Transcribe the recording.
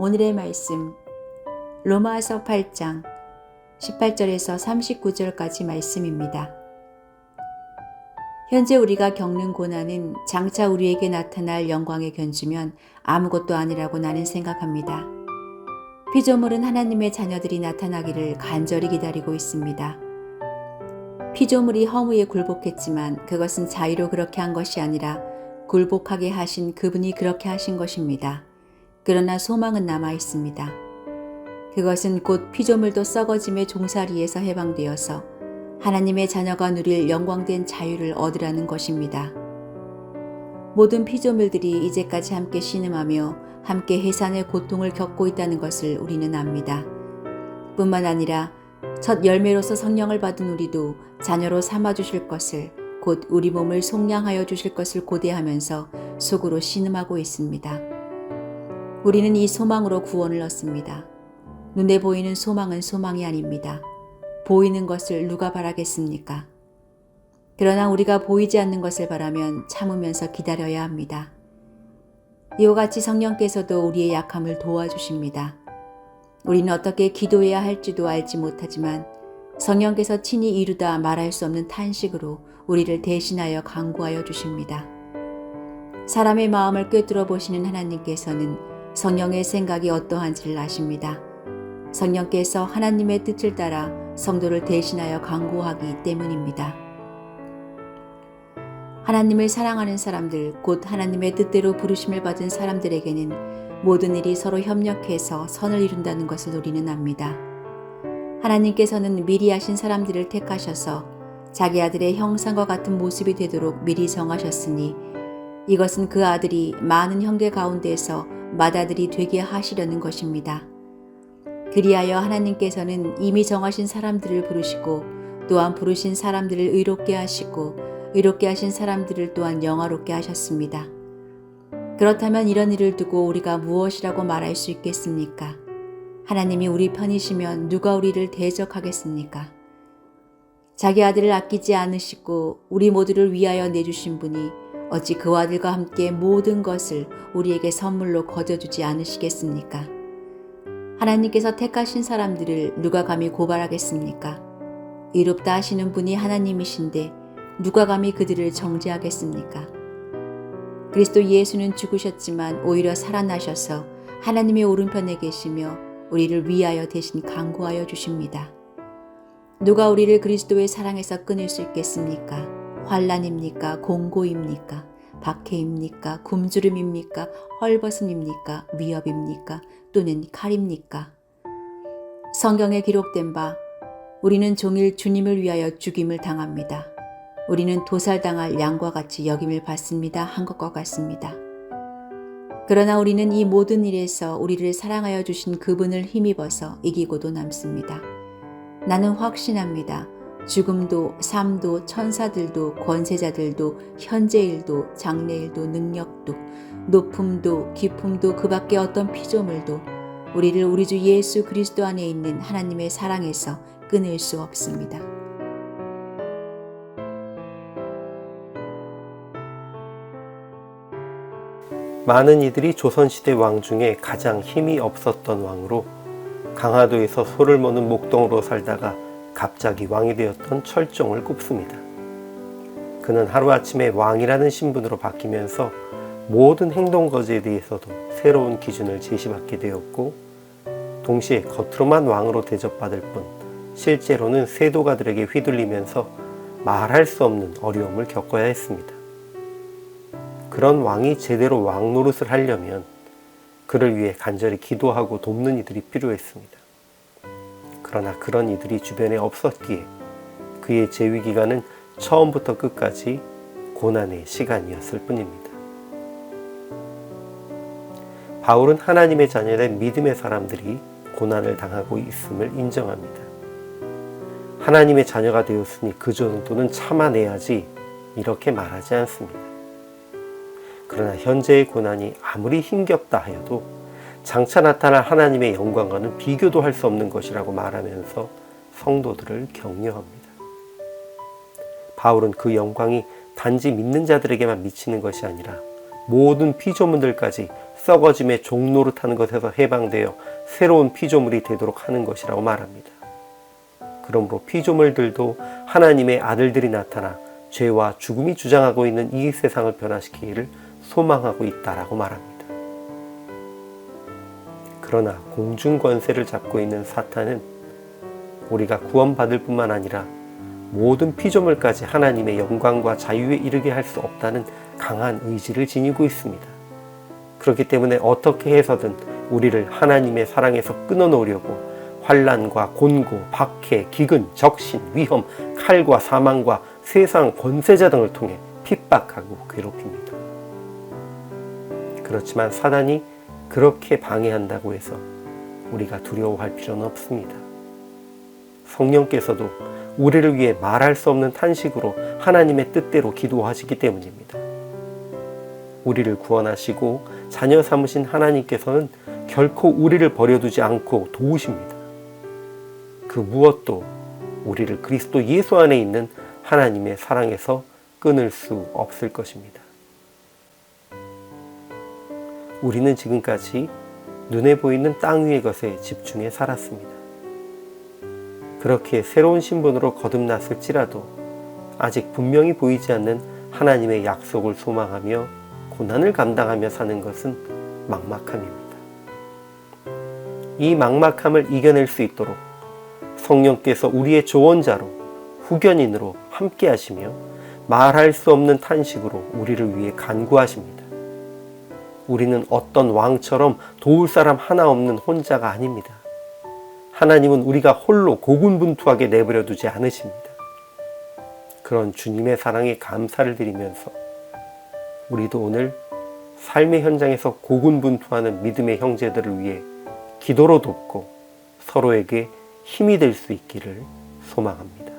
오늘의 말씀 로마서 8장 18절에서 39절까지 말씀입니다. 현재 우리가 겪는 고난은 장차 우리에게 나타날 영광에 견주면 아무것도 아니라고 나는 생각합니다. 피조물은 하나님의 자녀들이 나타나기를 간절히 기다리고 있습니다. 피조물이 허무에 굴복했지만 그것은 자의로 그렇게 한 것이 아니라 굴복하게 하신 그분이 그렇게 하신 것입니다. 그러나 소망은 남아 있습니다. 그것은 곧 피조물도 썩어짐의 종살이에서 해방되어서 하나님의 자녀가 누릴 영광된 자유를 얻으라는 것입니다. 모든 피조물들이 이제까지 함께 신음하며 함께 해산의 고통을 겪고 있다는 것을 우리는 압니다. 뿐만 아니라 첫 열매로서 성령을 받은 우리도 자녀로 삼아주실 것을, 곧 우리 몸을 속량하여 주실 것을 고대하면서 속으로 신음하고 있습니다. 우리는 이 소망으로 구원을 얻습니다. 눈에 보이는 소망은 소망이 아닙니다. 보이는 것을 누가 바라겠습니까? 그러나 우리가 보이지 않는 것을 바라면 참으면서 기다려야 합니다. 이와 같이 성령께서도 우리의 약함을 도와주십니다. 우리는 어떻게 기도해야 할지도 알지 못하지만 성령께서 친히 이루다 말할 수 없는 탄식으로 우리를 대신하여 간구하여 주십니다. 사람의 마음을 꿰뚫어 보시는 하나님께서는 성령의 생각이 어떠한지를 아십니다. 성령께서 하나님의 뜻을 따라 성도를 대신하여 간구하기 때문입니다. 하나님을 사랑하는 사람들, 곧 하나님의 뜻대로 부르심을 받은 사람들에게는 모든 일이 서로 협력해서 선을 이룬다는 것을 우리는 압니다. 하나님께서는 미리 하신 사람들을 택하셔서 자기 아들의 형상과 같은 모습이 되도록 미리 정하셨으니 이것은 그 아들이 많은 형제 가운데서 맏아들이 되게 하시려는 것입니다. 그리하여 하나님께서는 이미 정하신 사람들을 부르시고 또한 부르신 사람들을 의롭게 하시고 의롭게 하신 사람들을 또한 영화롭게 하셨습니다. 그렇다면 이런 일을 두고 우리가 무엇이라고 말할 수 있겠습니까? 하나님이 우리 편이시면 누가 우리를 대적하겠습니까? 자기 아들을 아끼지 않으시고 우리 모두를 위하여 내주신 분이 어찌 그 아들과 함께 모든 것을 우리에게 선물로 거저주지 않으시겠습니까? 하나님께서 택하신 사람들을 누가 감히 고발하겠습니까? 의롭다 하시는 분이 하나님이신데 누가 감히 그들을 정죄하겠습니까? 그리스도 예수는 죽으셨지만 오히려 살아나셔서 하나님의 오른편에 계시며 우리를 위하여 대신 간구하여 주십니다. 누가 우리를 그리스도의 사랑에서 끊을 수 있겠습니까? 환난입니까? 공고입니까? 박해입니까? 굶주림입니까? 헐벗음입니까? 위협입니까? 또는 칼입니까? 성경에 기록된 바 우리는 종일 주님을 위하여 죽임을 당합니다. 우리는 도살당할 양과 같이 여김을 받습니다 한 것과 같습니다. 그러나 우리는 이 모든 일에서 우리를 사랑하여 주신 그분을 힘입어서 이기고도 남습니다. 나는 확신합니다. 죽음도 삶도 천사들도 권세자들도 현재일도 장래일도 능력도 높음도 깊음도 그 밖에 어떤 피조물도 우리를 우리 주 예수 그리스도 안에 있는 하나님의 사랑에서 끊을 수 없습니다. 많은 이들이 조선시대 왕 중에 가장 힘이 없었던 왕으로 강화도에서 소를 모는 목동으로 살다가 갑자기 왕이 되었던 철종을 꼽습니다. 그는 하루아침에 왕이라는 신분으로 바뀌면서 모든 행동거지에 대해서도 새로운 기준을 제시받게 되었고 동시에 겉으로만 왕으로 대접받을 뿐 실제로는 세도가들에게 휘둘리면서 말할 수 없는 어려움을 겪어야 했습니다. 그런 왕이 제대로 왕 노릇을 하려면 그를 위해 간절히 기도하고 돕는 이들이 필요했습니다. 그러나 그런 이들이 주변에 없었기에 그의 재위 기간은 처음부터 끝까지 고난의 시간이었을 뿐입니다. 바울은 하나님의 자녀된 믿음의 사람들이 고난을 당하고 있음을 인정합니다. 하나님의 자녀가 되었으니 그 정도는 참아내야지 이렇게 말하지 않습니다. 그러나 현재의 고난이 아무리 힘겹다 하여도 장차 나타날 하나님의 영광과는 비교도 할 수 없는 것이라고 말하면서 성도들을 격려합니다. 바울은 그 영광이 단지 믿는 자들에게만 미치는 것이 아니라 모든 피조물들까지 썩어짐의 종노릇하는 것에서 해방되어 새로운 피조물이 되도록 하는 것이라고 말합니다. 그러므로 피조물들도 하나님의 아들들이 나타나 죄와 죽음이 주장하고 있는 이 세상을 변화시키기를 소망하고 있다라고 말합니다. 그러나 공중 권세를 잡고 있는 사탄은 우리가 구원받을 뿐만 아니라 모든 피조물까지 하나님의 영광과 자유에 이르게 할 수 없다는 강한 의지를 지니고 있습니다. 그렇기 때문에 어떻게 해서든 우리를 하나님의 사랑에서 끊어놓으려고 환난과 곤고, 박해, 기근, 적신, 위험, 칼과 사망과 세상 권세자 등을 통해 핍박하고 괴롭힙니다. 그렇지만 사단이 그렇게 방해한다고 해서 우리가 두려워할 필요는 없습니다. 성령께서도 우리를 위해 말할 수 없는 탄식으로 하나님의 뜻대로 기도하시기 때문입니다. 우리를 구원하시고 자녀 삼으신 하나님께서는 결코 우리를 버려두지 않고 도우십니다. 그 무엇도 우리를 그리스도 예수 안에 있는 하나님의 사랑에서 끊을 수 없을 것입니다. 우리는 지금까지 눈에 보이는 땅 위의 것에 집중해 살았습니다. 그렇게 새로운 신분으로 거듭났을지라도 아직 분명히 보이지 않는 하나님의 약속을 소망하며 고난을 감당하며 사는 것은 막막함입니다. 이 막막함을 이겨낼 수 있도록 성령께서 우리의 조언자로 후견인으로 함께 하시며 말할 수 없는 탄식으로 우리를 위해 간구하십니다. 우리는 어떤 왕처럼 도울 사람 하나 없는 혼자가 아닙니다. 하나님은 우리가 홀로 고군분투하게 내버려 두지 않으십니다. 그런 주님의 사랑에 감사를 드리면서 우리도 오늘 삶의 현장에서 고군분투하는 믿음의 형제들을 위해 기도로 돕고 서로에게 힘이 될 수 있기를 소망합니다.